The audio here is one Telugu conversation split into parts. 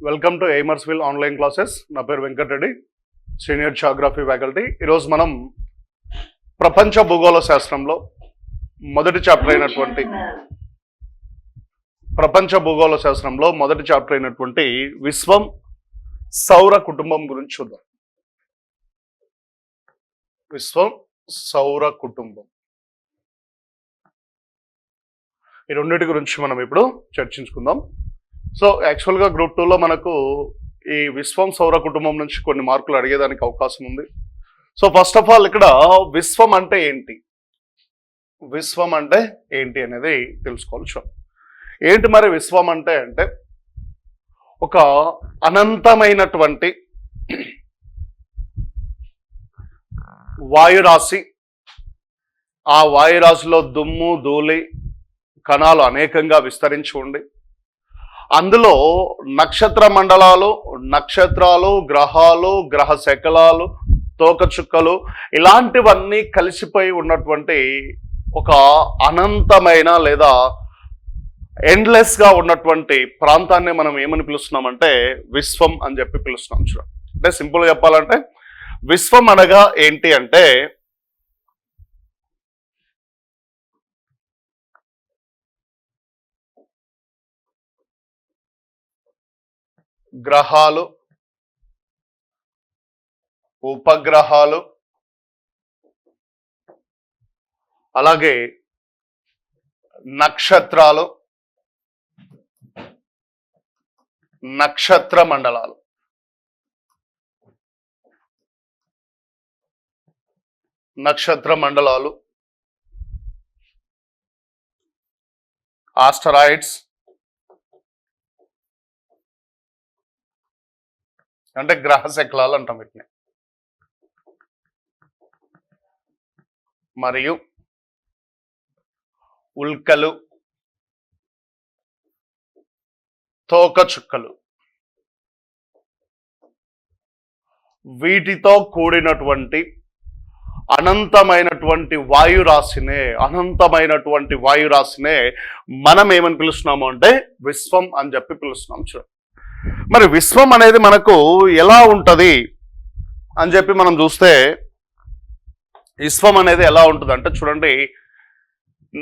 Welcome to Aimersville online classes. నా పేరు వెంకటరెడ్డి, సీనియర్ జియోగ్రఫీ ఫ్యాకల్టీ. ఈరోజు మనం ప్రపంచ భూగోళ శాస్త్రంలో మొదటి చాప్టర్ అయినటువంటి విశ్వం సౌర కుటుంబం గురించి చూద్దాం. విశ్వం సౌర కుటుంబం, ఈ రెండింటి గురించి మనం ఇప్పుడు చర్చించుకుందాం. సో యాక్చువల్గా గ్రూప్ 2లో మనకు ఈ విశ్వం సౌర కుటుంబం నుంచి కొన్ని మార్కులు అడిగేదానికి అవకాశం ఉంది. సో ఫస్ట్ ఆఫ్ ఆల్ ఇక్కడ విశ్వం అంటే ఏంటి, అనేది తెలుసుకోవాలి. ఏంటి మరి విశ్వం అంటే ఒక అనంతమైనటువంటి వాయురాశి. ఆ వాయురాశిలో దుమ్ము ధూళి కణాలు అనేకంగా విస్తరించి ఉండి, అందులో నక్షత్ర మండలాలు, నక్షత్రాలు, గ్రహాలు, గ్రహ శకలాలు, తోకచుక్కలు ఇలాంటివన్నీ కలిసిపోయి ఉన్నటువంటి ఒక అనంతమైన లేదా ఎండ్లెస్ గా ఉన్నటువంటి ప్రాంతాన్ని మనం ఏమని పిలుస్తున్నామంటే విశ్వం అని చెప్పి పిలుస్తున్నాం. అంటే సింపుల్గా చెప్పాలంటే విశ్వం అనగా ఏంటి అంటే గ్రహాలు, ఉపగ్రహాలు, అలాగే నక్షత్రాలు, నక్షత్ర మండలాలు, ఆస్టరాయిడ్స్ అంటే గ్రహ శకలాలు అంటాం వీటిని, మరియు ఉల్కలు, తోకచుక్కలు, వీటితో కూడినటువంటి అనంతమైనటువంటి వాయురాశినే మనం ఏమని పిలుస్తున్నాము అంటే విశ్వం అని చెప్పి పిలుస్తున్నాం. మరి విశ్వం అనేది మనకు ఎలా ఉంటది అని చెప్పి మనం చూస్తే, విశ్వం అనేది ఎలా ఉంటుంది అంటే చూడండి,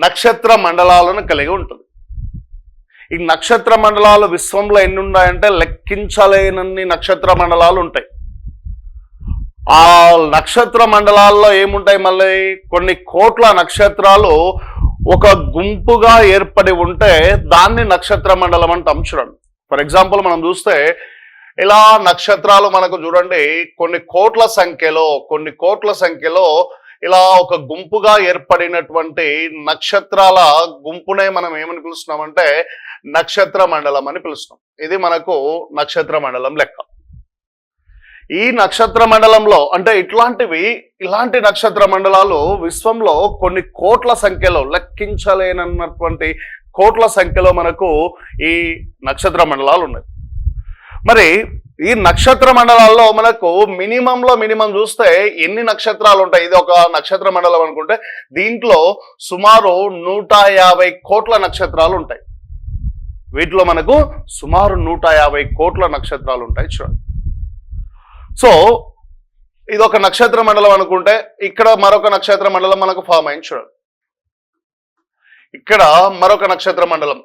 నక్షత్ర మండలాలను కలిగి ఉంటుంది. ఈ నక్షత్ర మండలాలు విశ్వంలో ఎన్ని ఉన్నాయంటే లెక్కించలేనన్ని నక్షత్ర మండలాలు ఉంటాయి. ఆ నక్షత్ర మండలాల్లో ఏముంటాయి, మళ్ళీ కొన్ని కోట్ల నక్షత్రాలు ఒక గుంపుగా ఏర్పడి ఉంటే దాన్ని నక్షత్ర మండలం అంటాం. చూడండి, ఫర్ ఎగ్జాంపుల్ మనం చూస్తే ఇలా నక్షత్రాలు మనకు చూడండి కొన్ని కోట్ల సంఖ్యలో ఇలా ఒక గుంపుగా ఏర్పడినటువంటి నక్షత్రాల గుంపునే మనం ఏమని పిలుస్తున్నామంటే నక్షత్ర మండలం అని పిలుస్తున్నాం. ఇది మనకు నక్షత్ర మండలం లెక్క. ఈ నక్షత్ర మండలంలో అంటే ఇలాంటి నక్షత్ర మండలాలు విశ్వంలో కొన్ని కోట్ల సంఖ్యలో, లెక్కించలేనటువంటి కోట్ల సంఖ్యలో మనకు ఈ నక్షత్ర మండలాలు ఉన్నాయి. మరి ఈ నక్షత్ర మండలాల్లో మనకు మినిమం చూస్తే ఎన్ని నక్షత్రాలు ఉంటాయి? ఇది ఒక నక్షత్ర మండలం అనుకుంటే దీంట్లో సుమారు 150 కోట్ల నక్షత్రాలు ఉంటాయి. వీటిలో మనకు సుమారు 150 కోట్ల నక్షత్రాలు ఉంటాయి. చూడండి, సో ఇది ఒక నక్షత్ర మండలం అనుకుంటే ఇక్కడ మరొక నక్షత్ర మండలం మనకు ఫామ్ అయింది. చూడండి, ఇక్కడ మరొక నక్షత్ర మండలం.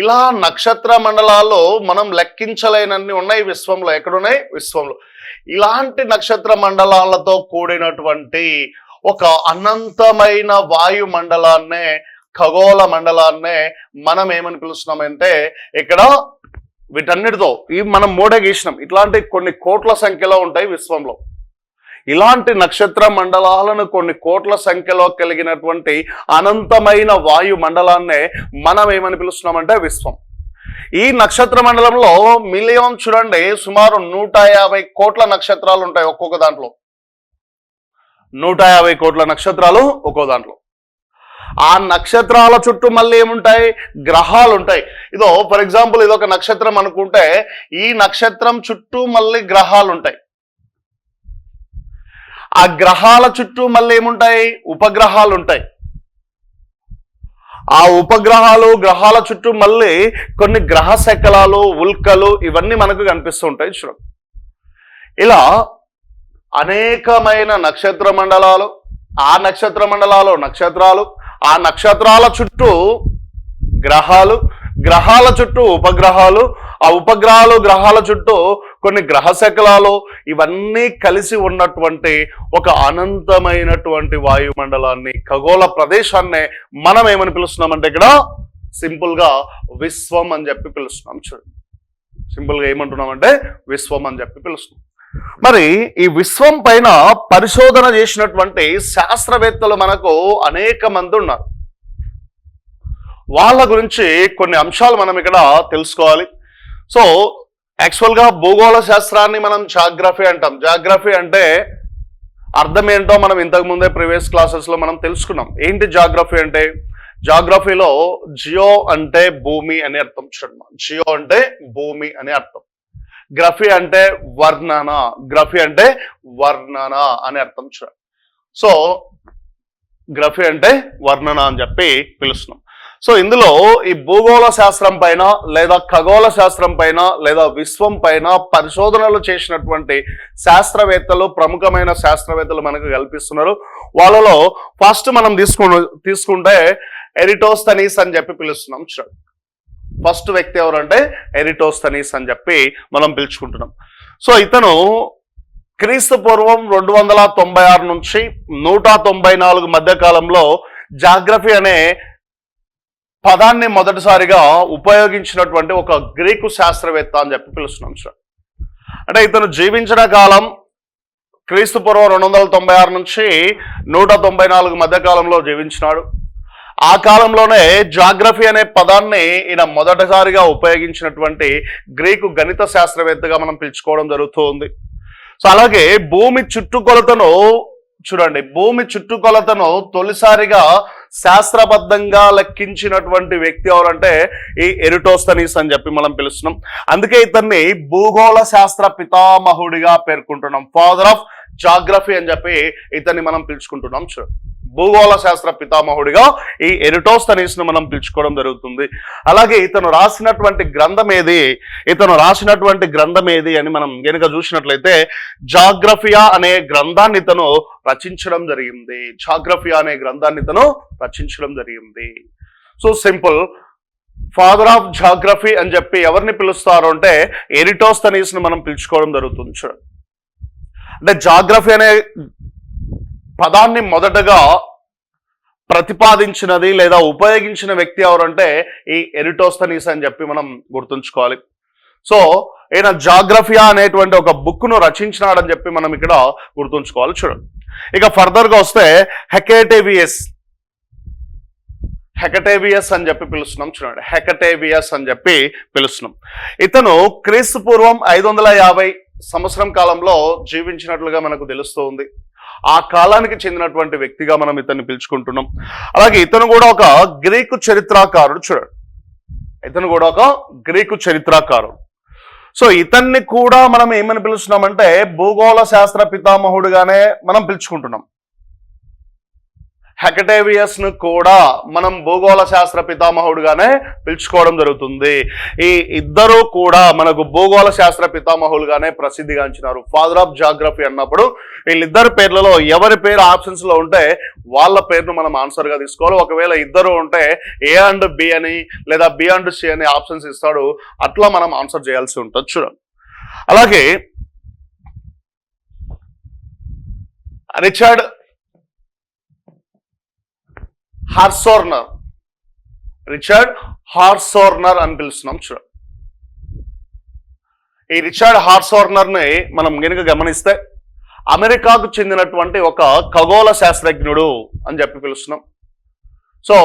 ఇలా నక్షత్ర మండలాల్లో మనం లెక్కించలేనన్ని ఉన్నాయి విశ్వంలో. ఎక్కడున్నాయి? విశ్వంలో. ఇలాంటి నక్షత్ర మండలాలతో కూడినటువంటి ఒక అనంతమైన వాయు మండలాన్నే, ఖగోళ మండలాన్నే మనం ఏమని పిలుస్తున్నామంటే ఇక్కడ వీటన్నిటితో మనం మూడే గీసినాం. ఇట్లాంటి కొన్ని కోట్ల సంఖ్యలో ఉంటాయి విశ్వంలో. ఇలాంటి నక్షత్ర మండలాలను కొన్ని కోట్ల సంఖ్యలో కలిగినటువంటి అనంతమైన వాయు మండలాన్నే మనం ఏమని పిలుస్తున్నామంటే విశ్వం. ఈ నక్షత్ర మండలంలో మిలియన్ చూడండి సుమారు 150 కోట్ల నక్షత్రాలు ఉంటాయి. ఒక్కొక్క దాంట్లో 150 కోట్ల నక్షత్రాలు ఒక్కో దాంట్లో. ఆ నక్షత్రాల చుట్టూ మళ్ళీ ఏముంటాయి? గ్రహాలు ఉంటాయి. ఇదో ఫర్ ఎగ్జాంపుల్ ఇదొక నక్షత్రం అనుకుంటే ఈ నక్షత్రం చుట్టూ మళ్ళీ గ్రహాలు ఉంటాయి. ఆ గ్రహాల చుట్టూ మళ్ళీ ఏముంటాయి? ఉపగ్రహాలు ఉంటాయి. ఆ ఉపగ్రహాలు గ్రహాల చుట్టూ మళ్ళీ కొన్ని గ్రహ శకలాలు ఉల్కలు ఇవన్నీ మనకు కనిపిస్తూ ఉంటాయి చూడండి. ఇలా అనేకమైన నక్షత్ర మండలాలు, ఆ నక్షత్ర మండలాలు నక్షత్రాలు, ఆ నక్షత్రాల చుట్టూ గ్రహాలు, గ్రహాల చుట్టూ ఉపగ్రహాలు, ఆ ఉపగ్రహాలు గ్రహాల చుట్టూ కొన్ని గ్రహ శకలాలు ఇవన్నీ కలిసి ఉన్నటువంటి ఒక అనంతమైనటువంటి వాయుమండలాన్ని, ఖగోళ ప్రదేశాన్నే మనం ఏమని పిలుస్తున్నామంటే ఇక్కడ సింపుల్ గా విశ్వం అని చెప్పి పిలుస్తున్నాం. చూడండి, సింపుల్ గా ఏమంటున్నామంటే విశ్వం అని చెప్పి పిలుస్తున్నాం. మరి ఈ విశ్వం పైన పరిశోధన చేసినటువంటి శాస్త్రవేత్తలు మనకు అనేక మంది ఉన్నారు. వాళ్ళ గురించి కొన్ని అంశాలు మనం ఇక్కడ తెలుసుకోవాలి. సో యాక్చువల్గా భూగోళ శాస్త్రాన్ని మనం జాగ్రఫీ అంటాం. జాగ్రఫీ అంటే అర్థం ఏంటో మనం ఇంతకు ముందే ప్రీవియస్ క్లాసెస్లో మనం తెలుసుకున్నాం. ఏంటి జాగ్రఫీ అంటే? జాగ్రఫీలో జియో అంటే భూమి అని అర్థం. చూడండి, జియో అంటే భూమి అని అర్థం. గ్రఫీ అంటే వర్ణన, గ్రఫీ అంటే వర్ణన అని అర్థం. చూడండి, సో గ్రఫీ అంటే వర్ణన అని చెప్పి పిలుస్తున్నాం. సో ఇందులో ఈ భూగోళ శాస్త్రం పైన లేదా ఖగోళ శాస్త్రం పైన లేదా విశ్వం పైన పరిశోధనలు చేసినటువంటి శాస్త్రవేత్తలు, ప్రముఖమైన శాస్త్రవేత్తలు మనకు కల్పిస్తున్నారు. వాళ్ళలో ఫస్ట్ మనం తీసుకుంటే ఎరిటోస్తనీస్ అని చెప్పి పిలుస్తున్నాం. చూడండి, ఫస్ట్ వ్యక్తి ఎవరంటే ఎరిటోస్తనీస్ అని చెప్పి మనం పిలుచుకుంటున్నాం. సో ఇతను క్రీస్తు పూర్వం 296 నుంచి 194 మధ్య కాలంలో జాగ్రఫీ అనే పదాన్ని మొదటిసారిగా ఉపయోగించినటువంటి ఒక గ్రీకు శాస్త్రవేత్త అని చెప్పి పిలుస్తున్నాం సార్. అంటే ఇతను జీవించిన కాలం క్రీస్తు పూర్వం 296 నుంచి 194 మధ్య కాలంలో జీవించినాడు. ఆ కాలంలోనే జాగ్రఫీ అనే పదాన్ని ఈయన మొదటిసారిగా ఉపయోగించినటువంటి గ్రీకు గణిత శాస్త్రవేత్తగా మనం పిలుచుకోవడం జరుగుతుంది. సో అలాగే భూమి చుట్టుకొలతను చూడండి, భూమి చుట్టుకొలతను తొలిసారిగా శాస్త్రబద్ధంగా లెక్కించినటువంటి వ్యక్తి ఎవరంటే ఈ ఎరిటోస్తనీస్ అని చెప్పి మనం పిలుస్తున్నాం. అందుకే ఇతన్ని భూగోళ శాస్త్ర పితామహుడిగా పేర్కొంటున్నాం. ఫాదర్ ఆఫ్ జాగ్రఫీ అని చెప్పి ఇతన్ని మనం పిలుచుకుంటున్నాం. చూడండి, భూగోళ శాస్త్ర పితామహుడిగా ఈ ఎరిటోస్తనీస్ ను మనం పిలుచుకోవడం జరుగుతుంది. అలాగే ఇతను రాసినటువంటి గ్రంథం ఏది అని మనం గనుక చూసినట్లయితే జాగ్రఫియా అనే గ్రంథాన్ని ఇతను రచించడం జరిగింది. So simple, father of geography అని చెప్పి ఎవరిని పిలుస్తారు అంటే ఎరిటోస్తనీస్ ను మనం పిలుచుకోవడం జరుగుతుంది. చూడండి, అంటే జాగ్రఫీ అనే పదాన్ని మొదటగా ప్రతిపాదించినది లేదా ఉపయోగించిన వ్యక్తి ఎవరంటే ఈ ఎరిటోస్తనీస్ అని చెప్పి మనం గుర్తుంచుకోవాలి. సో ఈయన జాగ్రఫియా అనేటువంటి ఒక బుక్ ను రచించినాడని చెప్పి మనం ఇక్కడ గుర్తుంచుకోవాలి. చూడండి, ఇక ఫర్దర్ గా వస్తే హెకటేవియస్ అని చెప్పి పిలుస్తున్నాం. చూడండి, హెకటేవియస్ అని చెప్పి పిలుస్తున్నాం. ఇతను క్రీస్తు పూర్వం 550 సంవత్సరం కాలంలో జీవించినట్లుగా మనకు తెలుస్తుంది. ఆ కాలానికి చెందినటువంటి వ్యక్తిగా మనం ఇతన్ని పిలుచుకుంటున్నాం. అలాగే ఇతను కూడా ఒక గ్రీకు చరిత్రకారుడు. చూడండి, ఇతను కూడా ఒక గ్రీకు చరిత్రకారుడు. సో ఇతన్ని కూడా మనం ఏమని పిలుస్తున్నామంటే భూగోళ శాస్త్ర పితామహుడుగానే మనం పిలుచుకుంటున్నాం. హెకటేవియస్ ను కూడా మనం భూగోళ శాస్త్ర పితామహుడుగానే పిలుచుకోవడం జరుగుతుంది. ఈ ఇద్దరు కూడా మనకు భూగోళ శాస్త్ర పితామహులుగానే ప్రసిద్ధిగాంచినారు. ఫాదర్ ఆఫ్ జాగ్రఫీ అన్నప్పుడు వీళ్ళిద్దరు పేర్లలో ఎవరి పేరు ఆప్షన్స్ లో ఉంటే వాళ్ళ పేరును మనం ఆన్సర్ గా తీసుకోవాలి. ఒకవేళ ఇద్దరు ఉంటే ఏ అండ్ బి అని లేదా బి అండ్ సి అని ఆప్షన్స్ ఇస్తాడు, అట్లా మనం ఆన్సర్ చేయాల్సి ఉంటుంది. చూడండి, అలాగే రిచర్డ్ హార్సోర్నర్ అని పిలుస్తున్నాం. చూడండి, ఈ రిచర్డ్ హార్సోర్నర్ ని మనం గనుక గమనిస్తే అమెరికాకు చెందినటువంటి ఒక ఖగోళ శాస్త్రజ్ఞుడు అని చెప్పి పిలుస్తున్నాం. సో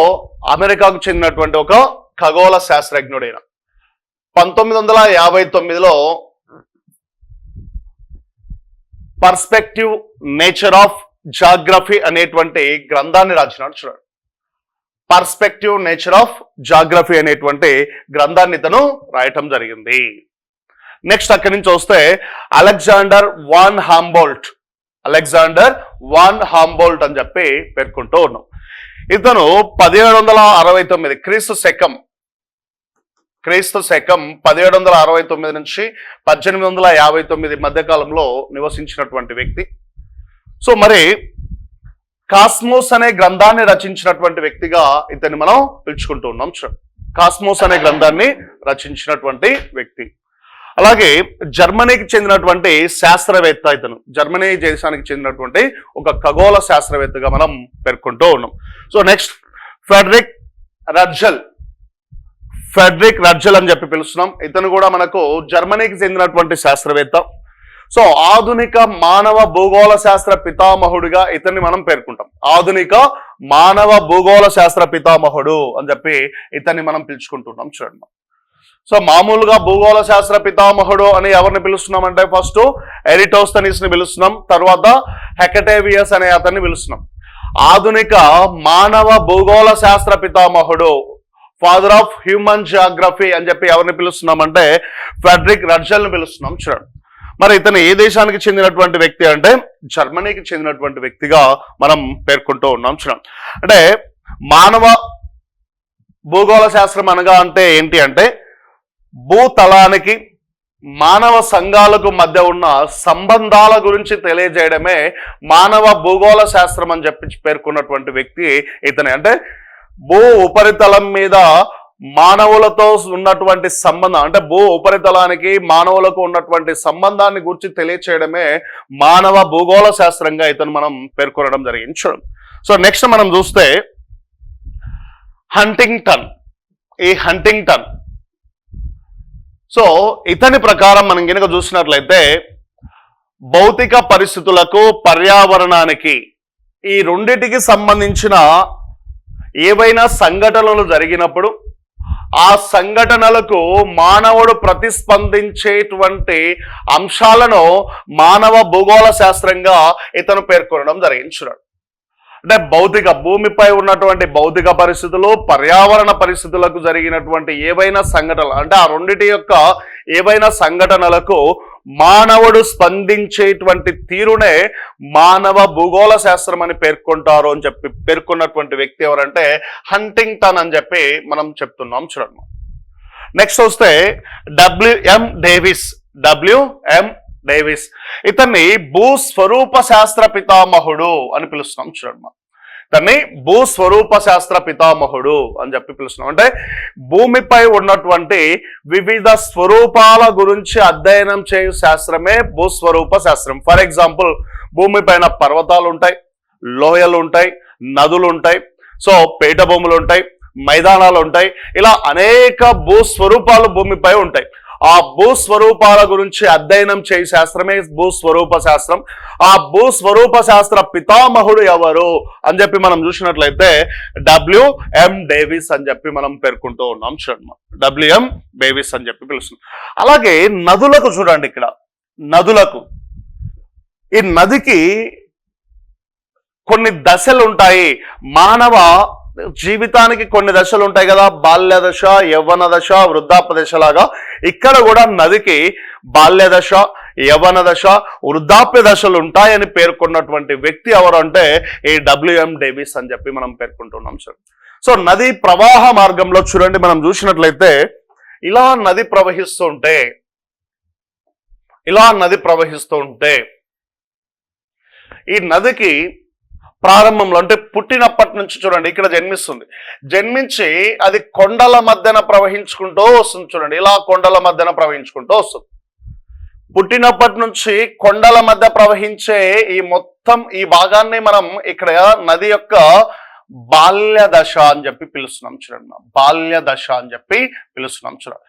అమెరికాకు చెందినటువంటి ఒక ఖగోళ శాస్త్రజ్ఞుడైన 1959లో పర్స్పెక్టివ్ నేచర్ ఆఫ్ జాగ్రఫీ అనేటువంటి గ్రంథాన్ని రాసినాడు. చూడండి, పర్స్పెక్టివ్ నేచర్ ఆఫ్ జాగ్రఫీ అనేటువంటి గ్రంథాన్ని ఇతను రాయటం జరిగింది. నెక్స్ట్ అక్కడి నుంచి వస్తే అలెగ్జాండర్ వాన్ హాంబోల్ట్ అని చెప్పి పేర్కొంటూ ఉన్నాం. ఇతను 1769 క్రీస్తు శకం 1769 నుంచి 1859 మధ్య కాలంలో నివసించినటువంటి వ్యక్తి. సో మరి కాస్మోస్ అనే గ్రంథాన్ని రచించినటువంటి వ్యక్తిగా ఇతన్ని మనం పిలుచుకుంటూ ఉన్నాం. కాస్మోస్ అనే గ్రంథాన్ని రచించినటువంటి వ్యక్తి. అలాగే జర్మనీకి చెందినటువంటి శాస్త్రవేత్త ఇతను. జర్మనీ దేశానికి చెందినటువంటి ఒక ఖగోళ శాస్త్రవేత్తగా మనం పేర్కొంటూ ఉన్నాం. సో నెక్స్ట్ ఫ్రెడరిక్ రడ్జల్ అని చెప్పి పిలుస్తున్నాం. ఇతను కూడా మనకు జర్మనీకి చెందినటువంటి శాస్త్రవేత్త. సో ఆధునిక మానవ భూగోళ శాస్త్ర పితామహుడిగా ఇతన్ని మనం పేర్కొంటాం. ఆధునిక మానవ భూగోళ శాస్త్ర పితామహుడు అని చెప్పి ఇతన్ని మనం పిలుచుకుంటున్నాం. చూడండి, సో మామూలుగా భూగోళ శాస్త్ర పితామహుడు అని ఎవరిని పిలుస్తున్నామంటే ఫస్ట్ ఎరిటోస్తనీస్ ని పిలుస్తున్నాం, తర్వాత హెకటేవియస్ అనే అతన్ని పిలుస్తున్నాం. ఆధునిక మానవ భూగోళ శాస్త్ర పితామహుడు, ఫాదర్ ఆఫ్ హ్యూమన్ జియోగ్రఫీ అని చెప్పి ఎవరిని పిలుస్తున్నామంటే ఫ్రెడరిక్ రడ్జల్ ని పిలుస్తున్నాం. చూడండి, మరి ఇతను ఏ దేశానికి చెందినటువంటి వ్యక్తి అంటే జర్మనీకి చెందినటువంటి వ్యక్తిగా మనం పేర్కొంటూ ఉన్నాం. చూడండి, అంటే మానవ భూగోళ శాస్త్రం అనగా అంటే ఏంటి అంటే భూతలానికి మానవ సంఘాలకు మధ్య ఉన్న సంబంధాల గురించి తెలియజేయడమే మానవ భూగోళ శాస్త్రం అని చెప్పి పేర్కొన్నటువంటి వ్యక్తి ఇతనే. అంటే భూ ఉపరితలం మీద మానవులతో ఉన్నటువంటి సంబంధం, అంటే భూ ఉపరితలానికి మానవులకు ఉన్నటువంటి సంబంధాన్ని గురించి తెలియచేయడమే మానవ భూగోళ శాస్త్రంగా ఇతను మనం పేర్కొనడం జరిగింది. సో నెక్స్ట్ మనం చూస్తే హంటింగ్టన్. సో ఇతని ప్రకారం మనం కనుక చూసినట్లయితే భౌతిక పరిస్థితులకు పర్యావరణానికి ఈ రెండిటికి సంబంధించిన ఏవైనా సంఘటనలు జరిగినప్పుడు ఆ సంఘటనలకు మానవుడు ప్రతిస్పందించేటువంటి అంశాలను మానవ భూగోళ శాస్త్రంగా ఇతను పేర్కొనడం జరిగించున్నాడు. అంటే భూమిపై ఉన్నటువంటి భౌతిక పరిస్థితులు, పర్యావరణ పరిస్థితులకు జరిగినటువంటి ఏవైనా సంఘటనలు, అంటే ఆ రెండిటి యొక్క ఏవైనా సంఘటనలకు మానవుడు స్పందించేటువంటి తీరునే మానవ భూగోళ శాస్త్రం అని పేర్కొంటారు అని చెప్పి పేర్కొన్నటువంటి వ్యక్తి ఎవరంటే హంటింగ్టన్ అని చెప్పి మనం చెప్తున్నాం. చూడండి, నెక్స్ట్ వస్తే డబ్ల్యూఎం డేవిస్. ఇతన్ని భూస్వరూప శాస్త్ర పితామహుడు అని పిలుస్తున్నాం. చూడండి, దాన్ని భూస్వరూప శాస్త్ర పితామహుడు అని చెప్పి పిలుస్తున్నాం. అంటే భూమిపై ఉన్నటువంటి వివిధ స్వరూపాల గురించి అధ్యయనం చేయు శాస్త్రమే భూస్వరూప శాస్త్రం. ఫర్ ఎగ్జాంపుల్, భూమిపైన పర్వతాలు ఉంటాయి, లోయలు ఉంటాయి, నదులు ఉంటాయి, సో పేట భూములు ఉంటాయి, మైదానాలు ఉంటాయి, ఇలా అనేక భూస్వరూపాలు భూమిపై ఉంటాయి. ఆ భూస్వరూపాల గురించి అధ్యయనం చేయ శాస్త్రమే భూస్వరూప శాస్త్రం. ఆ భూస్వరూప శాస్త్ర పితామహుడు ఎవరు అని చెప్పి మనం చూసినట్లయితే డబ్ల్యూఎం డేవిస్ అని చెప్పి మనం పేర్కొంటూ ఉన్నాం. చూడండి, డబ్ల్యూఎం డేవిస్ అని చెప్పి పిలుస్తున్నాం. అలాగే నదులకు చూడండి, ఇక్కడ నదులకు, ఈ నదికి కొన్ని దశలు ఉంటాయి. మానవ జీవితానికి కొన్ని దశలు ఉంటాయి కదా, బాల్య దశ, యవ్వన దశ, వృద్ధాప్య దశ లాగా ఇక్కడ కూడా నదికి బాల్య దశ, యవ్వన దశ, వృద్ధాప్య దశలు ఉంటాయని పేర్కొన్నటువంటి వ్యక్తి ఎవరు అంటే ఈ డబ్ల్యూఎం డేవిస్ అని చెప్పి మనం పేర్కొంటున్నాం. సార్, సో నది ప్రవాహ మార్గంలో చూడండి, మనం చూసినట్లయితే ఇలా నది ప్రవహిస్తూ ఉంటే ఈ నదికి ప్రారంభంలో అంటే పుట్టినప్పటి నుంచి చూడండి ఇక్కడ జన్మించి అది కొండల మధ్యన ప్రవహించుకుంటూ వస్తుంది. చూడండి, ఇలా కొండల మధ్యన ప్రవహించుకుంటూ వస్తుంది. పుట్టినప్పటి నుంచి కొండల మధ్య ప్రవహించే ఈ భాగాన్ని మనం ఇక్కడ నది యొక్క బాల్య దశ అని చెప్పి పిలుస్తున్నాం. చూడండి, బాల్య దశ అని చెప్పి పిలుస్తున్నాం. చూడండి,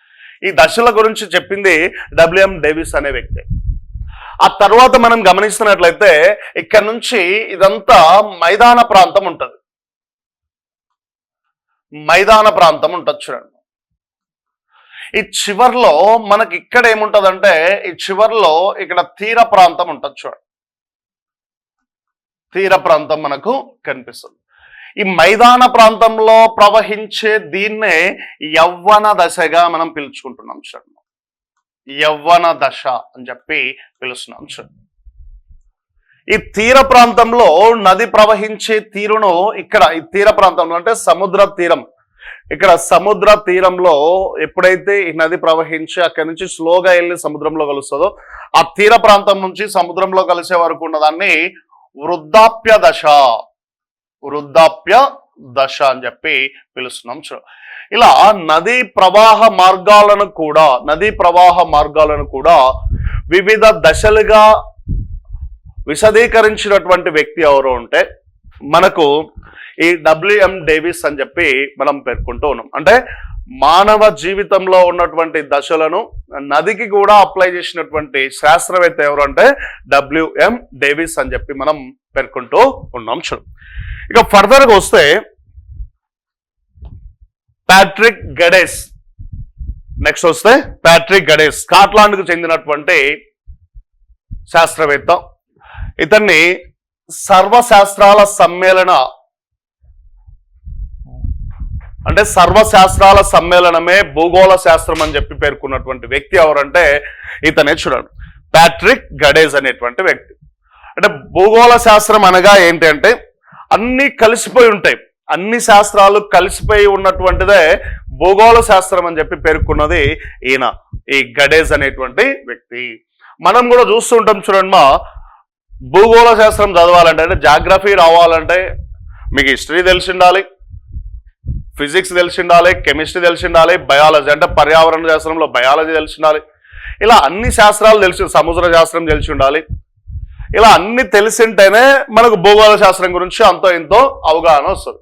ఈ దశల గురించి చెప్పింది డబ్ల్యూఎం డేవిస్ అనే వ్యక్తి. ఆ తర్వాత మనం గమనిస్తున్నట్లయితే ఇక్కడ నుంచి ఇదంతా మైదాన ప్రాంతం ఉంటుంది. చూడండి, ఈ చివర్లో మనకి ఇక్కడ ఏముంటదంటే ఈ చివర్లో ఇక్కడ తీర ప్రాంతం ఉంటుంది. చూడండి, తీర ప్రాంతం మనకు కనిపిస్తుంది. ఈ మైదాన ప్రాంతంలో ప్రవహించే దీన్నే యవ్వన దశగా మనం పిలుచుకుంటున్నాం. చూడండి, యవ్వన దశ అని చెప్పి పిలుస్తున్నాం. చూడండి, ఈ తీర ప్రాంతంలో నది ప్రవహించే తీరును ఇక్కడ ఈ తీర ప్రాంతంలో అంటే సముద్ర తీరం, ఇక్కడ సముద్ర తీరంలో ఎప్పుడైతే ఈ నది ప్రవహించి అక్కడి నుంచి స్లోగా వెళ్ళి సముద్రంలో కలుస్తుందో ఆ తీర ప్రాంతం నుంచి సముద్రంలో కలిసే వరకు ఉన్నదాన్ని వృద్ధాప్య దశ, వృద్ధాప్య దశ అని చెప్పి పిలుస్తున్నాం. ఇలా నదీ ప్రవాహ మార్గాలను కూడా వివిధ దశలుగా విశదీకరించినటువంటి వ్యక్తి ఎవరు అంటే మనకు ఈ డబ్ల్యూఎం డేవిస్ అని చెప్పి మనం పేర్కొంటూ ఉన్నాం. అంటే మానవ జీవితంలో ఉన్నటువంటి దశలను నదికి కూడా అప్లై చేసినటువంటి శాస్త్రవేత్త ఎవరు అంటే డబ్ల్యూఎం డేవిస్ అని చెప్పి మనం పేర్కొంటూ ఉన్నాం. ఇక ఫర్దర్గా వస్తే ప్యాట్రిక్ గడేస్, నెక్స్ట్ వస్తే ప్యాట్రిక్ గడేస్ స్కాట్లాండ్కు చెందినటువంటి శాస్త్రవేత్త. ఇతన్ని సర్వశాస్త్రాల సమ్మేళనమే భూగోళ శాస్త్రం అని చెప్పి పేర్కొన్నటువంటి వ్యక్తి ఎవరంటే ఇతనే. చూడండి, ప్యాట్రిక్ గడేస్ అనేటువంటి వ్యక్తి. అంటే భూగోళ శాస్త్రం అనగా ఏంటి అంటే అన్ని కలిసిపోయి ఉంటాయి, అన్ని శాస్త్రాలు కలిసిపోయి ఉన్నటువంటిదే భూగోళ శాస్త్రం అని చెప్పి పేర్కొన్నది ఈయన, ఈ గడేస్ అనేటువంటి వ్యక్తి. మనం కూడా చూస్తుంటాం చూడండి, మా భూగోళ శాస్త్రం చదవాలంటే అంటే జాగ్రఫీ రావాలంటే మీకు హిస్టరీ తెలిసి ఉండాలి, ఫిజిక్స్ తెలిసి ఉండాలి, కెమిస్ట్రీ తెలిసి ఉండాలి, బయాలజీ అంటే పర్యావరణ శాస్త్రంలో బయాలజీ తెలిసి ఉండాలి. ఇలా అన్ని శాస్త్రాలు తెలిసి, సముద్ర శాస్త్రం తెలిసి ఉండాలి. ఇలా అన్ని తెలిసింటేనే మనకు భూగోళ శాస్త్రం గురించి అంతో ఇంతో అవగాహన వస్తుంది.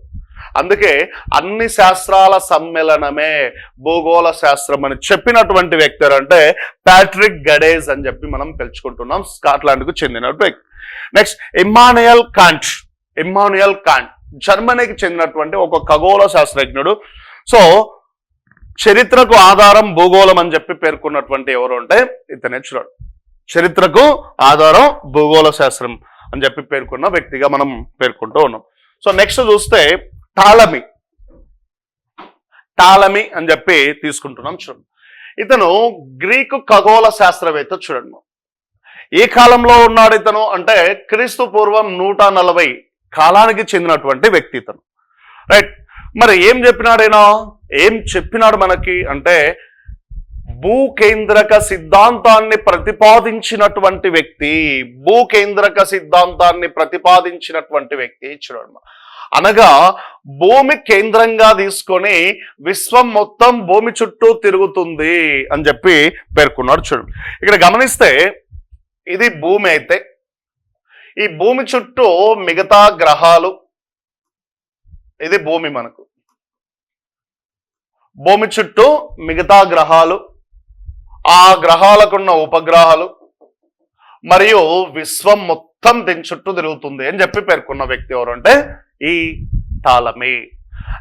అందుకే అన్ని శాస్త్రాల సమ్మేళనమే భూగోళ శాస్త్రం అని చెప్పినటువంటి వ్యక్తి అంటే ప్యాట్రిక్ గడేస్ అని చెప్పి మనం పిలుచుకుంటున్నాం, స్కాట్లాండ్కు చెందిన వ్యక్తి. నెక్స్ట్ ఇమ్మానుయల్ కాంట్ జర్మనీకి చెందినటువంటి ఒక ఖగోళ శాస్త్రజ్ఞుడు. సో చరిత్రకు ఆధారం భూగోళం అని చెప్పి పేర్కొన్నటువంటి ఎవరు అంటే ఇతనే. చూడండి, చరిత్రకు ఆధారం భూగోళ శాస్త్రం అని చెప్పి పేర్కొన్న వ్యక్తిగా మనం పేర్కొంటూ ఉన్నాం. సో నెక్స్ట్ చూస్తే టాలమీ అని చెప్పి తీసుకుంటున్నాం. చూడండి, ఇతను గ్రీకు ఖగోళ శాస్త్రవేత్త. చూడండి, ఏ కాలంలో ఉన్నాడు ఇతను అంటే క్రీస్తు పూర్వం 140 కాలానికి చెందినటువంటి వ్యక్తి ఇతను. రైట్, మరి ఏం చెప్పినాడు మనకి అంటే భూకేంద్రక సిద్ధాంతాన్ని ప్రతిపాదించినటువంటి వ్యక్తి. చూడండి, అనగా భూమి కేంద్రంగా తీసుకొని విశ్వం మొత్తం భూమి చుట్టూ తిరుగుతుంది అని చెప్పి పేర్కొన్నాడు. చూడండి, ఇక్కడ గమనిస్తే ఇది భూమి అయితే ఈ భూమి చుట్టూ మిగతా గ్రహాలు, ఇది భూమి, మనకు భూమి చుట్టూ మిగతా గ్రహాలు, ఆ గ్రహాలకున్న ఉపగ్రహాలు మరియు విశ్వం మొత్తం దీని చుట్టూ తిరుగుతుంది అని చెప్పి పేర్కొన్న వ్యక్తి ఎవరు అంటే ఈ టాలమీ.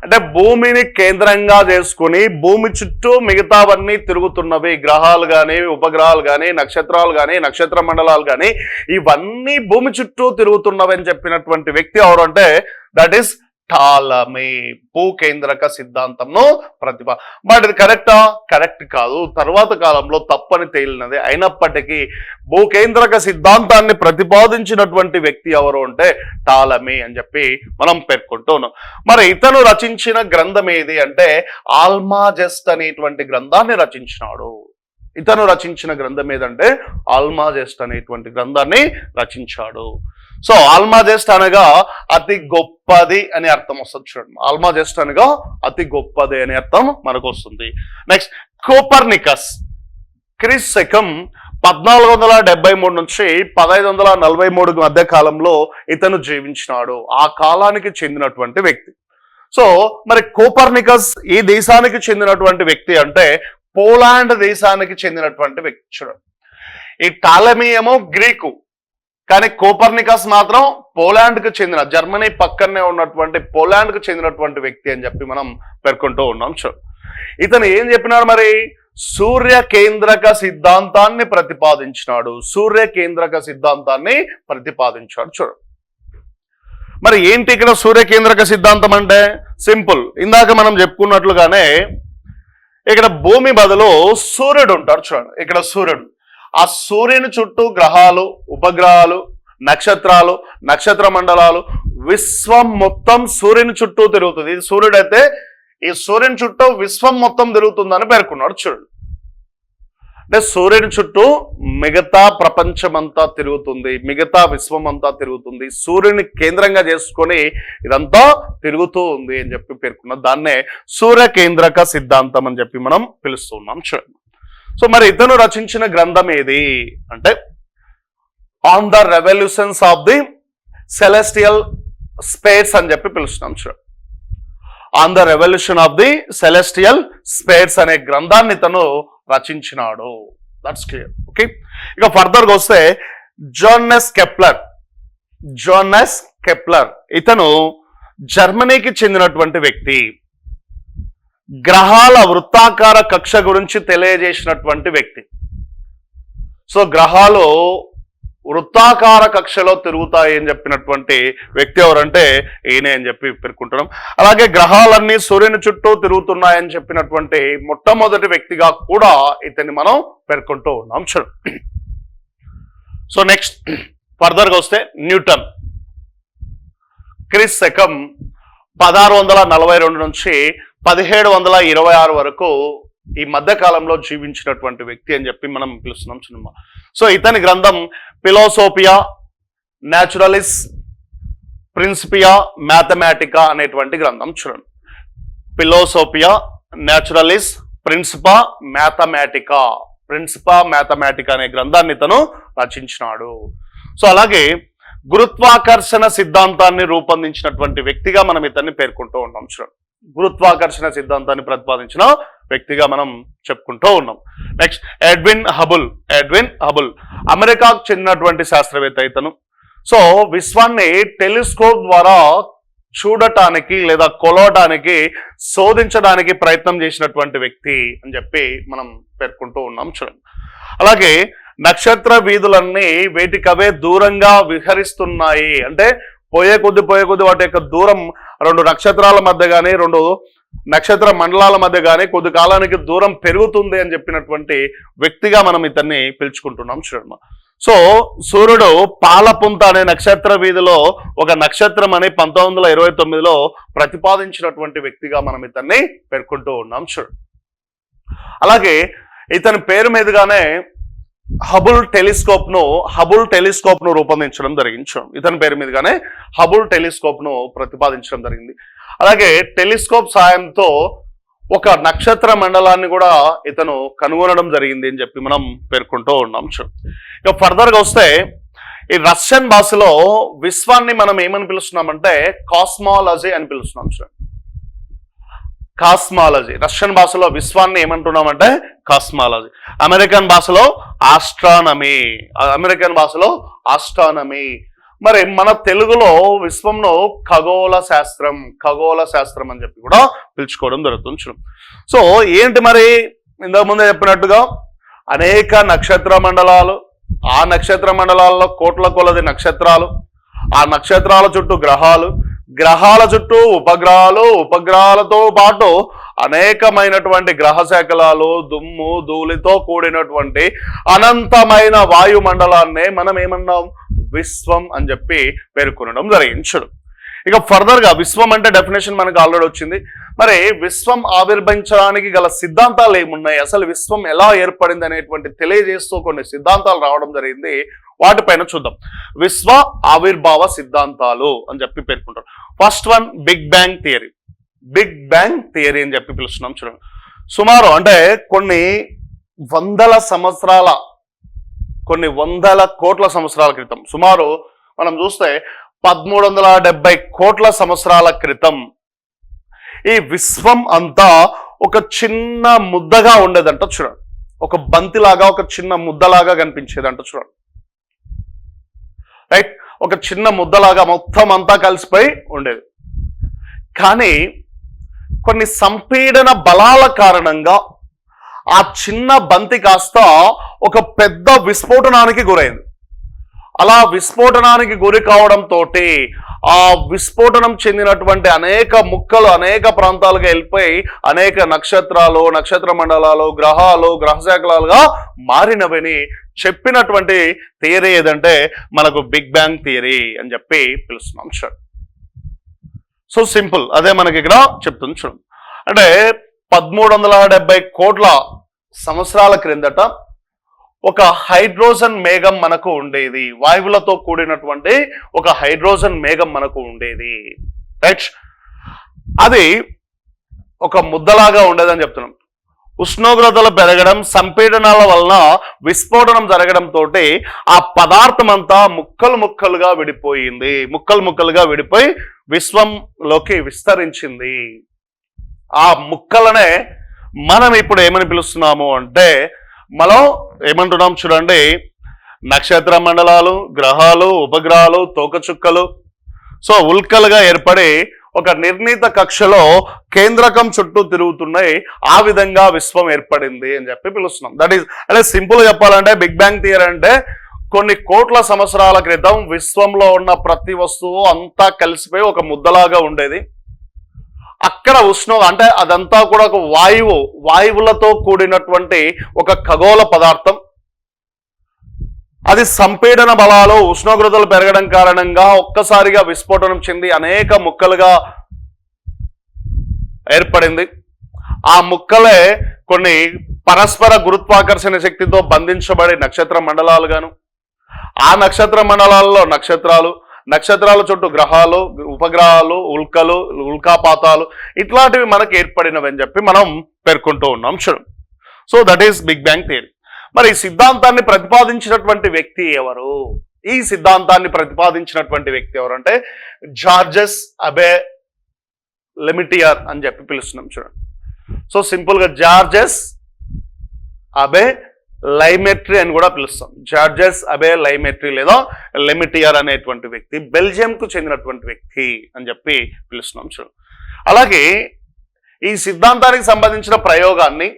అంటే భూమిని కేంద్రంగా చేసుకుని భూమి చుట్టూ మిగతావన్నీ తిరుగుతున్నవి, గ్రహాలు కానీ, ఉపగ్రహాలు కానీ, నక్షత్రాలు కానీ, నక్షత్ర మండలాలు కానీ, ఇవన్నీ భూమి చుట్టూ తిరుగుతున్నవి అని చెప్పినటువంటి వ్యక్తి ఎవరు అంటే దట్ ఈస్ టాలమీ. భూకేంద్రక సిద్ధాంతంను బట్ ఇది కరెక్ట్ కాదు, తర్వాత కాలంలో తప్పని తేలినది. అయినప్పటికీ భూకేంద్రక సిద్ధాంతాన్ని ప్రతిపాదించినటువంటి వ్యక్తి ఎవరు అంటే టాలమీ అని చెప్పి మనం పేర్కొంటూ ఉన్నాం. మరి ఇతను రచించిన గ్రంథం ఏది అంటే ఆల్మాజెస్ట్ అనేటువంటి గ్రంథాన్ని రచించినాడు. ఇతను రచించిన గ్రంథం ఏదంటే ఆల్మాజెస్ట్ అనేటువంటి గ్రంథాన్ని రచించాడు. సో ఆల్మాజెస్ట్ అనగా అతి గొప్పది అని అర్థం వస్తుంది. చూడండి, ఆల్మాజెస్ట్ అనగా అతి గొప్పది అనే అర్థం మనకు వస్తుంది. నెక్స్ట్ కోపర్నికస్ క్రీస్తు శకం 1473 నుంచి 1543 మధ్య కాలంలో ఇతను జీవించినాడు. ఆ కాలానికి చెందినటువంటి వ్యక్తి. సో మరి కోపర్నికస్ ఈ దేశానికి చెందినటువంటి వ్యక్తి అంటే పోలాండ్ దేశానికి చెందినటువంటి వ్యక్తి. చూడండి, ఈ టాలమీ ఏమో గ్రీకు, కానీ కోపర్నికస్ మాత్రం పోలాండ్కు చెందిన, జర్మనీ పక్కనే ఉన్నటువంటి పోలాండ్కు చెందినటువంటి వ్యక్తి అని చెప్పి మనం పేర్కొంటూ ఉన్నాం. చూడు, ఇతను ఏం చెప్పినాడు మరి సూర్య కేంద్రక సిద్ధాంతాన్ని ప్రతిపాదించినాడు. చూడు, మరి ఏంటి ఇక్కడ సూర్య కేంద్రక సిద్ధాంతం అంటే సింపుల్. ఇందాక మనం చెప్పుకున్నట్లుగానే ఇక్కడ భూమి బదులు సూర్యుడు ఉంటాడు. చూడండి, ఇక్కడ సూర్యుడు, ఆ సూర్యుని చుట్టూ గ్రహాలు, ఉపగ్రహాలు నక్షత్రాలు, నక్షత్ర మండలాలు, విశ్వం మొత్తం సూర్యుని చుట్టూ తిరుగుతుంది. ఇది సూర్యుడైతే ఈ సూర్యుని చుట్టూ విశ్వం మొత్తం తిరుగుతుందని పేర్కొన్నాడు. చూడండి, అంటే సూర్యుని చుట్టూ మిగతా ప్రపంచమంతా తిరుగుతుంది, మిగతా విశ్వం అంతా తిరుగుతుంది, సూర్యుని కేంద్రంగా చేసుకొని ఇదంతా తిరుగుతూ ఉంది అని చెప్పి పేర్కొన్నారు. దాన్నే సూర్య కేంద్రక సిద్ధాంతం అని చెప్పి మనం పిలుస్తున్నాం. చూడండి, సో మరి ఇతను రచించిన గ్రంథం ఏది అంటే on the revolutions of the celestial space అని చెప్పి పిలుస్తున్నాం. చూడండి, on the revolution of the celestial space అనే గ్రంథాన్ని ఇతను రచించినాడు. That's clear. ఓకే, ఇక ఫర్దర్గా వస్తే జోహన్నెస్ కెప్లర్ ఇతను జర్మనీకి చెందినటువంటి వ్యక్తి. గ్రహాల వృత్తాకార కక్ష గురించి తెలియజేసినటువంటి వ్యక్తి. సో గ్రహాలు వృత్తాకార కక్షలో తిరుగుతాయి అని చెప్పినటువంటి వ్యక్తి ఎవరంటే ఈయనే అని చెప్పి పేర్కొంటున్నాం. అలాగే గ్రహాలన్నీ సూర్యుని చుట్టూ తిరుగుతున్నాయని చెప్పినటువంటి మొట్టమొదటి వ్యక్తిగా కూడా ఇతన్ని మనం పేర్కొంటూ ఉన్నాం. చూడండి, సో నెక్స్ట్ ఫర్దర్గా వస్తే న్యూటన్ క్రీస్తు శకం 1642 నుంచి 1726 వరకు ఈ మధ్య కాలంలో జీవించినటువంటి వ్యక్తి అని చెప్పి మనం పిలుస్తున్నాం. సినిమా సో ఇతని గ్రంథం ఫిలోసోఫియా న్యాచురలిస్ ప్రిన్సిపియా మ్యాథమెటికా అనేటువంటి గ్రంథం. చూడండి, ఫిలోసోఫియా న్యాచురలిస్ ప్రిన్సిపా మ్యాథమెటికా అనే గ్రంథాన్ని ఇతను రచించినాడు. సో అలాగే గురుత్వాకర్షణ సిద్ధాంతాన్ని రూపొందించినటువంటి వ్యక్తిగా మనం ఇతన్ని పేర్కొంటూ ఉన్నాం. చూడండి, గురుత్వాకర్షణ సిద్ధాంతాన్ని ప్రతిపాదించిన వ్యక్తిగా మనం చెప్పుకుంటూ ఉన్నాం. నెక్స్ట్ ఎడ్విన్ హబుల్ అమెరికాకు చెందినటువంటి శాస్త్రవేత్త ఇతను. సో విశ్వాన్ని టెలిస్కోప్ ద్వారా చూడటానికి లేదా కొలవటానికి శోధించడానికి ప్రయత్నం చేసినటువంటి వ్యక్తి అని చెప్పి మనం పేర్కొంటూ ఉన్నాం. చూడండి, అలాగే నక్షత్ర వీధులన్నీ వేటికవే దూరంగా విహరిస్తున్నాయి, అంటే పోయే కొద్ది వాటి యొక్క దూరం రెండు నక్షత్రాల మధ్య కానీ రెండు నక్షత్ర మండలాల మధ్య కానీ కొద్ది కాలానికి దూరం పెరుగుతుంది అని చెప్పినటువంటి వ్యక్తిగా మనం ఇతన్ని పిలుచుకుంటున్నాం. చూడమ్మా, సో సూర్యుడు పాలపుంత అనే నక్షత్ర వీధిలో ఒక నక్షత్రం అని 1929లో ప్రతిపాదించినటువంటి వ్యక్తిగా మనం ఇతన్ని పేర్కొంటూ ఉన్నాం. చూడండి, అలాగే ఇతని పేరు మీదుగానే హబుల్ టెలిస్కోప్ ను రూపొందించడం జరిగింది. ఇతని పేరు మీదుగానే హబుల్ టెలిస్కోప్ ను ప్రతిపాదించడం జరిగింది. అలాగే టెలిస్కోప్ సాయంతో ఒక నక్షత్ర మండలాన్ని కూడా ఇతను కనుగొనడం జరిగింది అని చెప్పి మనం పేర్కొంటూ ఉన్నాం. ఇక ఫర్దర్గా వస్తే ఈ రష్యన్ భాషలో విశ్వాన్ని మనం ఏమని పిలుస్తున్నామంటే కాస్మాలజీ అని పిలుస్తున్నాం. కాస్మాలజీ రష్యన్ భాషలో విశ్వాన్ని ఏమంటున్నామంటే కాస్మాలజీ. అమెరికన్ భాషలో ఆస్ట్రానమీ. మరి మన తెలుగులో విశ్వంలో ఖగోళ శాస్త్రం అని చెప్పి కూడా పిలుచుకోవడం జరుగుతుంది. సో ఏంటి మరి ఇంతకు ముందే చెప్పినట్టుగా అనేక నక్షత్ర మండలాలు, ఆ నక్షత్ర మండలాల్లో కోట్ల కొలది నక్షత్రాలు, ఆ నక్షత్రాల చుట్టూ గ్రహాల చుట్టూ ఉపగ్రహాలతో పాటు అనేకమైనటువంటి గ్రహ శాఖలాలు, దుమ్ము ధూళితో కూడినటువంటి అనంతమైన వాయుమండలాన్నే మనం ఏమన్నాం విశ్వం అని చెప్పి పేర్కొనడం జరిగింది. ఇక ఫర్దర్ గా విశ్వం అంటే డెఫినేషన్ మనకు ఆల్రెడీ వచ్చింది. మరి విశ్వం ఆవిర్భవించడానికి గల సిద్ధాంతాలు ఏమున్నాయి, అసలు విశ్వం ఎలా ఏర్పడింది అనేటువంటి తెలియజేస్తూ కొన్ని సిద్ధాంతాలు రావడం జరిగింది. వాటిపైన చూద్దాం. విశ్వ ఆవిర్భావ సిద్ధాంతాలు అని చెప్పి పేర్కొంటారు. First one big bang theory అని చెప్పి పిలుస్తున్నాం. చూడండి, సుమారు అంటే కొన్ని వందల కోట్ల సంవత్సరాల క్రితం, సుమారు మనం చూస్తే 1370 కోట్ల సంవత్సరాల క్రితం ఈ విశ్వం అంతా ఒక చిన్న ముద్దగా ఉండేదంట. చూడండి, ఒక బంతిలాగా, ఒక చిన్న ముద్దలాగా కనిపించేదంట. చూడండి, రైట్, ఒక చిన్న ముద్దలాగా మొత్తం అంతా కలిసిపోయి ఉండేది. కానీ కొన్ని సంపీడన బలాల కారణంగా ఆ చిన్న బంతి కాస్త ఒక పెద్ద విస్ఫోటనానికి గురైంది. అలా విస్ఫోటనానికి గురి కావడంతో ఆ విస్ఫోటనం చెందినటువంటి అనేక ముక్కలు అనేక ప్రాంతాలుగా వెళ్ళిపోయి అనేక నక్షత్రాలు, నక్షత్ర మండలాలు, గ్రహాలు, గ్రహశాఖలాలుగా మారినవని చెప్పినటువంటి థియరీ ఏదంటే మనకు బిగ్ బ్యాంగ్ థియరీ అని చెప్పి పిలుస్తున్నాం చూడండి. సో సింపుల్, అదే మనకి ఇక్కడ చెప్తుంది చూడండి. అంటే 1370 కోట్ల సంవత్సరాల క్రిందట ఒక హైడ్రోజన్ మేఘం మనకు ఉండేది, వాయువులతో కూడినటువంటి ఒక హైడ్రోజన్ మేఘం మనకు ఉండేది, రైట్. అది ఒక ముద్దలాగా ఉండేదని చెప్తున్నాం. ఉష్ణోగ్రతలు పెరగడం, సంపీడనాల వలన విస్ఫోటనం జరగడంతో ఆ పదార్థం అంతా ముక్కలు ముక్కలుగా విడిపోయింది, ముక్కలు ముక్కలుగా విడిపోయి విశ్వంలోకి విస్తరించింది. ఆ ముక్కలనే మనం ఇప్పుడు ఏమని పిలుస్తున్నాము అంటే మనం ఏమంటున్నాం చూడండి, నక్షత్ర మండలాలు, గ్రహాలు, ఉపగ్రహాలు, తోకచుక్కలు, సో ఉల్కలుగా ఏర్పడి ఒక నిర్ణీత కక్షలో కేంద్రకం చుట్టూ తిరుగుతున్నాయి. ఆ విధంగా విశ్వం ఏర్పడింది అని చెప్పి పిలుస్తున్నాం. దట్ ఈస్ అంటే సింపుల్ చెప్పాలంటే బిగ్ బ్యాంగ్ థియరీ అంటే కొన్ని కోట్ల సంవత్సరాల క్రితం విశ్వంలో ఉన్న ప్రతి వస్తువు అంతా కలిసిపోయి ఒక ముద్దలాగా ఉండేది. అక్కడ అంటే అదంతా కూడా ఒక వాయువులతో కూడినటువంటి ఒక ఖగోళ పదార్థం. అది సంపీడన బలాలు, ఉష్ణోగ్రతలు పెరగడం కారణంగా ఒక్కసారిగా విస్ఫోటనం చెంది అనేక ముక్కలుగా ఏర్పడింది. ఆ ముక్కలే కొన్ని పరస్పర గురుత్వాకర్షణ శక్తితో బంధించబడి నక్షత్ర మండలాలుగాను, ఆ నక్షత్ర మండలాల్లో నక్షత్రాల చుట్టూ గ్రహాలు, ఉపగ్రహాలు, ఉల్కాపాతాలు ఇట్లాంటివి మనకు ఏర్పడినవి అని చెప్పి మనం పేర్కొంటూ ఉన్నాం చూడండి. So that is big bang theory. మరి ఈ సిద్ధాంతాన్ని ప్రతిపాదించినటువంటి వ్యక్తి ఎవరు? ఈ సిద్ధాంతాన్ని ప్రతిపాదించినటువంటి వ్యక్తి ఎవరంటే జార్జెస్ అబే లెమిటియర్ అని చెప్పి పిలుస్తున్నాం చూడండి. సో సింపుల్ గా జార్జెస్ అబే లైమెట్రీ అని కూడా పిలుస్తాం. జార్జెస్ అబే లైమెట్రీ లేదా లెమిటియర్ అనేటువంటి వ్యక్తి బెల్జియంకు చెందినటువంటి వ్యక్తి అని చెప్పి పిలుస్తున్నాం చూడండి. అలాగే ఈ సిద్ధాంతానికి సంబంధించిన ప్రయోగాన్ని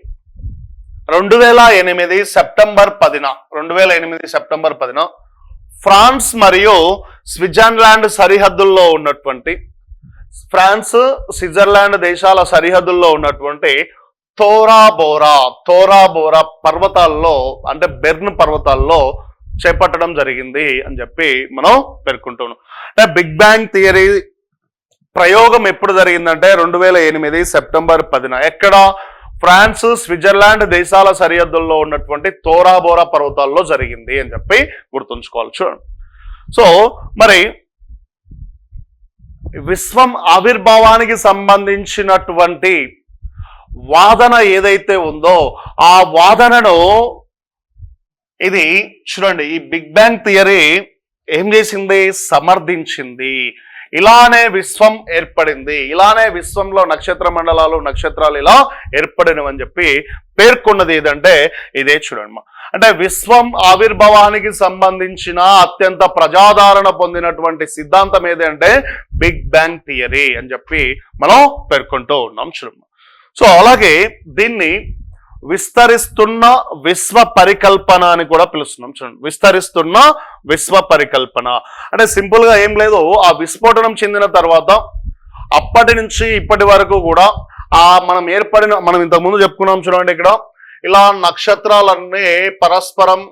2008 సెప్టెంబర్ 10 ఫ్రాన్స్ మరియు స్విట్జర్లాండ్ సరిహద్దుల్లో ఉన్నటువంటి స్విట్జర్లాండ్ దేశాల సరిహద్దుల్లో ఉన్నటువంటి తోరాబోరా పర్వతాల్లో అంటే బెర్న్ పర్వతాల్లో చేపట్టడం జరిగింది అని చెప్పి మనం పేర్కొంటున్నాం. అంటే బిగ్ బ్యాంగ్ థియరీ ప్రయోగం ఎప్పుడు జరిగిందంటే 2008 సెప్టెంబర్ 10 ఎక్కడ? ఫ్రాన్స్, స్విట్జర్లాండ్ దేశాల సరిహద్దుల్లో ఉన్నటువంటి తోరాబోరా పర్వతాల్లో జరిగింది అని చెప్పి గుర్తుంచుకోవాలి చూడండి. సో మరి విశ్వం ఆవిర్భావానికి సంబంధించినటువంటి వాదన ఏదైతే ఉందో ఆ వాదనను ఇది చూడండి, ఈ బిగ్ బ్యాంగ్ థియరీ ఏం చేసింది? సమర్థించింది. ఇలానే విశ్వం ఏర్పడింది, ఇలానే విశ్వంలో నక్షత్ర మండలాలు, నక్షత్రాలు ఇలా ఏర్పడినవని చెప్పి పేర్కొన్నది ఏదంటే ఇదే చూడండి. అంటే విశ్వం ఆవిర్భావానికి సంబంధించిన అత్యంత ప్రజాదరణ పొందినటువంటి సిద్ధాంతం ఏదంటే బిగ్ బ్యాంగ్ థియరీ అని చెప్పి మనం పేర్కొంటూ ఉన్నాం చూడండి. సో అలాగే దీన్ని విస్తరిస్తున్న విశ్వ పరికల్పన అని కూడా పిలుస్తున్నాం చూడండి. విస్తరిస్తున్న విశ్వ పరికల్పన అంటే సింపుల్ గా ఏం లేదు, ఆ విస్ఫోటనం చెందిన తర్వాత అప్పటి నుంచి ఇప్పటి వరకు కూడా మనం ఇంతకుముందు చెప్పుకున్నాం చూడండి. ఇక్కడ ఇలా నక్షత్రాలన్నీ పరస్పరం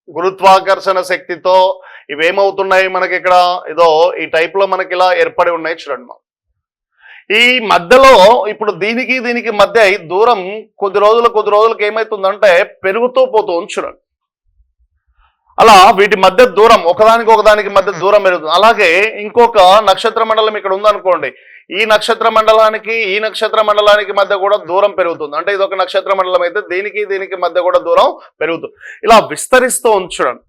గురుత్వాకర్షణ శక్తితో ఇవేమవుతున్నాయి మనకి ఇక్కడ ఈ టైప్ లో మనకి ఇలా ఏర్పడి ఉన్నాయి చూడండి. ఈ మధ్యలో ఇప్పుడు దీనికి మధ్య దూరం కొద్ది రోజులకు ఏమైతుందంటే పెరుగుతూ పోతుంది చూడండి. అలా వీటి మధ్య దూరం ఒకదానికి మధ్య దూరం పెరుగుతుంది. అలాగే ఇంకొక నక్షత్ర మండలం ఇక్కడ ఉందనుకోండి, ఈ నక్షత్ర మండలానికి మధ్య కూడా దూరం పెరుగుతుంది. అంటే ఇది ఒక నక్షత్ర మండలం అయితే దీనికి మధ్య కూడా దూరం పెరుగుతుంది. ఇలా విస్తరిస్తూ ఉంది చూడండి.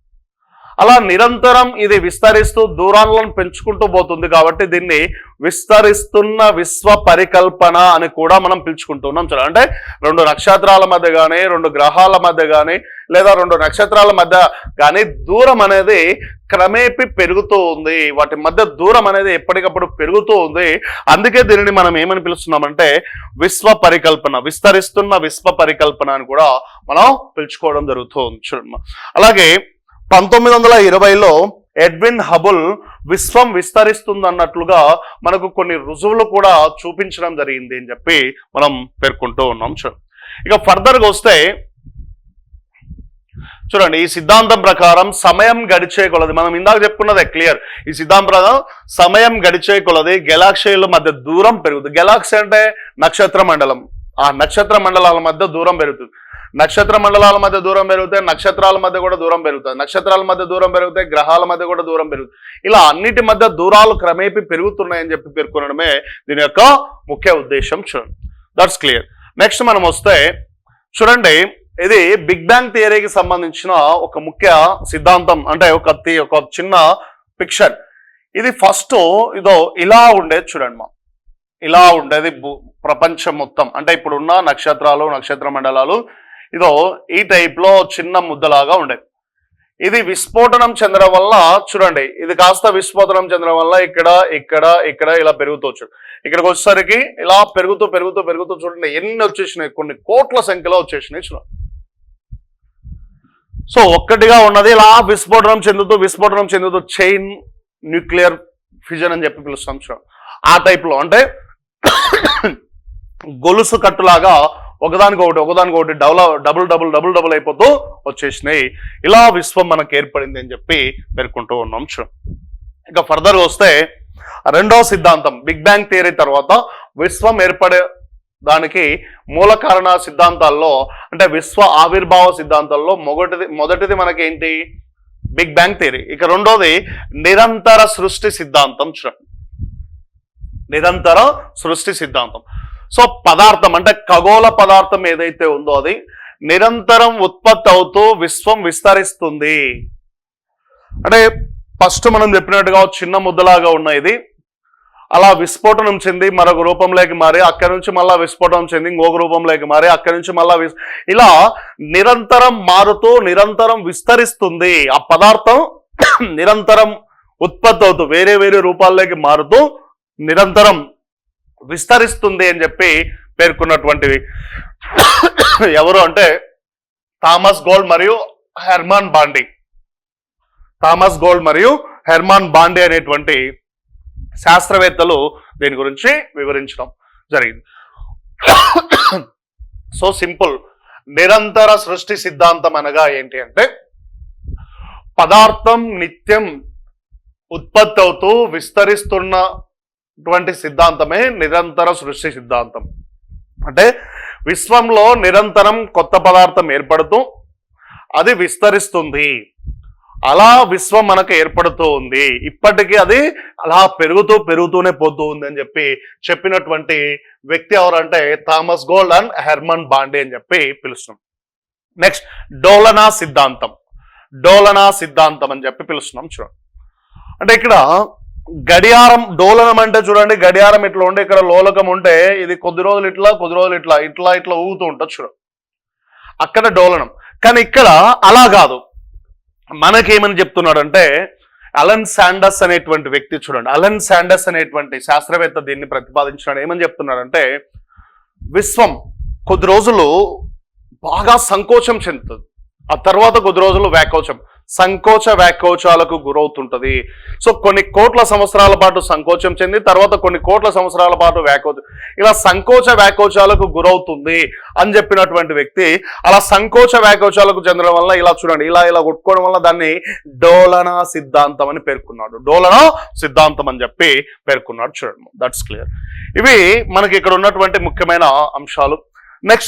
అలా నిరంతరం ఇది విస్తరిస్తూ దూరాలను పెంచుకుంటూ పోతుంది. కాబట్టి దీన్ని విస్తరిస్తున్న విశ్వ పరికల్పన అని కూడా మనం పిలుచుకుంటున్నాం చూడండి. అంటే రెండు నక్షత్రాల మధ్య కానీ, రెండు గ్రహాల మధ్య కానీ, లేదా రెండు నక్షత్రాల మధ్య కానీ దూరం అనేది క్రమేపీ పెరుగుతూ ఉంది. వాటి మధ్య దూరం అనేది ఎప్పటికప్పుడు పెరుగుతూ ఉంది. అందుకే దీనిని మనం ఏమని పిలుస్తున్నామంటే విశ్వ పరికల్పన, విస్తరిస్తున్న విశ్వ పరికల్పన అని కూడా మనం పిలుచుకోవడం జరుగుతూ ఉంది చూడండి. అలాగే 1920లో ఎడ్విన్ హబుల్ విశ్వం విస్తరిస్తుందన్నట్లుగా మనకు కొన్ని రుజువులు కూడా చూపించడం జరిగింది అని చెప్పి మనం పేర్కొంటూ ఉన్నాం చూడండి. ఇక ఫర్దర్గా వస్తే చూడండి ఈ సిద్ధాంతం ప్రకారం సమయం గడిచే కొలది, మనం ఇందాక చెప్పుకున్నదే క్లియర్. ఈ సిద్ధాంతం ప్రకారం సమయం గడిచే కొలది గెలాక్సీల మధ్య దూరం పెరుగుతుంది. గెలాక్సీ అంటే నక్షత్ర మండలం, ఆ నక్షత్ర మండలాల మధ్య దూరం పెరుగుతుంది. నక్షత్ర మండలాల మధ్య దూరం పెరిగితే నక్షత్రాల మధ్య కూడా దూరం పెరుగుతుంది. నక్షత్రాల మధ్య దూరం పెరిగితే గ్రహాల మధ్య కూడా దూరం పెరుగుతుంది. ఇలా అన్నిటి మధ్య దూరాలు క్రమేపీ పెరుగుతున్నాయని చెప్పి పేర్కొనడమే దీని యొక్క ముఖ్య ఉద్దేశం. చూడండి, దట్స్ క్లియర్. నెక్స్ట్ మనం వస్తే చూడండి, ఇది బిగ్ బ్యాంగ్ థియరీకి సంబంధించిన ఒక ముఖ్య సిద్ధాంతం, అంటే ఒక చిన్న పిక్చర్. ఇది ఫస్ట్ ఇదో ఇలా ఉండేది చూడండి మా, ఇలా ఉండేది ప్రపంచం మొత్తం. అంటే ఇప్పుడున్న నక్షత్రాలు, నక్షత్ర మండలాలు ఇదో ఈ టైప్ లో చిన్న ముద్దలాగా ఉండేది. ఇది విస్ఫోటనం చెందడం వల్ల చూడండి, ఇది కాస్త విస్ఫోటనం చెందడం వల్ల ఇక్కడ ఇక్కడ ఇక్కడ ఇలా పెరుగుతూ చూడండి. ఇక్కడికి వచ్చేసరికి ఇలా పెరుగుతూ పెరుగుతూ పెరుగుతూ చూడండి ఎన్ని వచ్చేసినాయి, కొన్ని కోట్ల సంఖ్యలో వచ్చేసినాయి చూడండి. సో ఒక్కటిగా ఉన్నది ఇలా విస్ఫోటనం చెందుతూ చైన్ న్యూక్లియర్ ఫ్యూజన్ అని చెప్పి పిలుస్తాం చూడండి. ఆ టైప్ లో అంటే గొలుసు కట్టులాగా ఒకదానికొకటి డబుల్ అయిపోతూ వచ్చేసినాయి. ఇలా విశ్వం మనకు ఏర్పడింది అని చెప్పి పేర్కొంటూ ఉన్నాం. ఇక ఫర్దర్ వస్తే రెండవ సిద్ధాంతం, బిగ్ బ్యాంగ్ థియరీ తర్వాత విశ్వం ఏర్పడే దానికి మూల కారణ సిద్ధాంతాల్లో, అంటే విశ్వ ఆవిర్భావ సిద్ధాంతాల్లో మొదటిది మనకేంటి, బిగ్ బ్యాంగ్ థియరీ. ఇక రెండోది నిరంతర సృష్టి సిద్ధాంతం. చూడండి, నిరంతర సృష్టి సిద్ధాంతం. సో పదార్థం అంటే ఖగోళ పదార్థం ఏదైతే ఉందో అది నిరంతరం ఉత్పత్తి అవుతూ విశ్వం విస్తరిస్తుంది. అంటే ఫస్ట్ మనం చెప్పినట్టుగా చిన్న ముద్దలాగా ఉన్న ఇది అలా విస్ఫోటనం చెంది మరొక రూపంలోకి మారి, అక్కడి నుంచి మళ్ళా విస్ఫోటనం చెంది ఇంకొక రూపంలోకి మారి, అక్కడి నుంచి మళ్ళా ఇలా నిరంతరం మారుతూ నిరంతరం విస్తరిస్తుంది. ఆ పదార్థం నిరంతరం ఉత్పత్తి అవుతూ వేరే వేరే రూపాల్లోకి మారుతూ నిరంతరం విస్తరిస్తుంది అని చెప్పి పేర్కొన్నటువంటివి ఎవరు అంటే థామస్ గోల్డ్ మరియు హెర్మాన్ బాండి అనేటువంటి శాస్త్రవేత్తలు దీని గురించి వివరించడం జరిగింది. సో సింపుల్, నిరంతర సృష్టి సిద్ధాంతం అనగా ఏంటి అంటే పదార్థం నిత్యం ఉత్పత్తి అవుతూ విస్తరిస్తున్నటువంటి సిద్ధాంతమే నిరంతర సృష్టి సిద్ధాంతం. అంటే విశ్వంలో నిరంతరం కొత్త పదార్థం ఏర్పడుతూ అది విస్తరిస్తుంది. అలా విశ్వం మనకు ఏర్పడుతూ ఉంది, ఇప్పటికీ అది అలా పెరుగుతూనే పోతూ ఉంది అని చెప్పినటువంటి వ్యక్తి ఎవరంటే థామస్ గోల్డ్ అండ్ హెర్మన్ బాండే అని చెప్పి పిలుస్తున్నాం. నెక్స్ట్ డోలనా సిద్ధాంతం అని చెప్పి పిలుస్తున్నాం. చూడండి, అంటే ఇక్కడ గడియారం డోలనం అంటే చూడండి, గడియారం ఇట్లా ఉంటే ఇక్కడ లోలకం ఉంటే ఇది కొద్ది రోజులు ఇట్లా ఇట్లా ఊగుతూ ఉంటుంది చూడండి, అక్కడ డోలనం. కానీ ఇక్కడ అలా కాదు. మనకేమని చెప్తున్నాడంటే అలన్ శాండర్స్ అనేటువంటి వ్యక్తి, చూడండి అలన్ శాండర్స్ అనేటువంటి శాస్త్రవేత్త దీన్ని ప్రతిపాదించినాడు. ఏమని చెప్తున్నాడంటే విశ్వం కొద్ది రోజులు బాగా సంకోచం చెందుతుంది, ఆ తర్వాత కొద్ది రోజులు సంకోచ వ్యాకోచాలకు గురవుతుంటది. సో కొన్ని కోట్ల సంవత్సరాల పాటు సంకోచం చెంది తర్వాత కొన్ని కోట్ల సంవత్సరాల పాటు ఇలా సంకోచ వ్యాకోచాలకు గురవుతుంది అని చెప్పినటువంటి వ్యక్తి అలా సంకోచ వ్యాకోచాలకు చెందడం వల్ల ఇలా చూడండి ఇలా కొట్టుకోవడం వల్ల దాన్ని డోలనా సిద్ధాంతం అని పేర్కొన్నాడు. డోలనా సిద్ధాంతం అని చెప్పి పేర్కొన్నాడు. చూడండి, దట్స్ క్లియర్. ఇవి మనకి ఇక్కడ ఉన్నటువంటి ముఖ్యమైన అంశాలు. నెక్స్ట్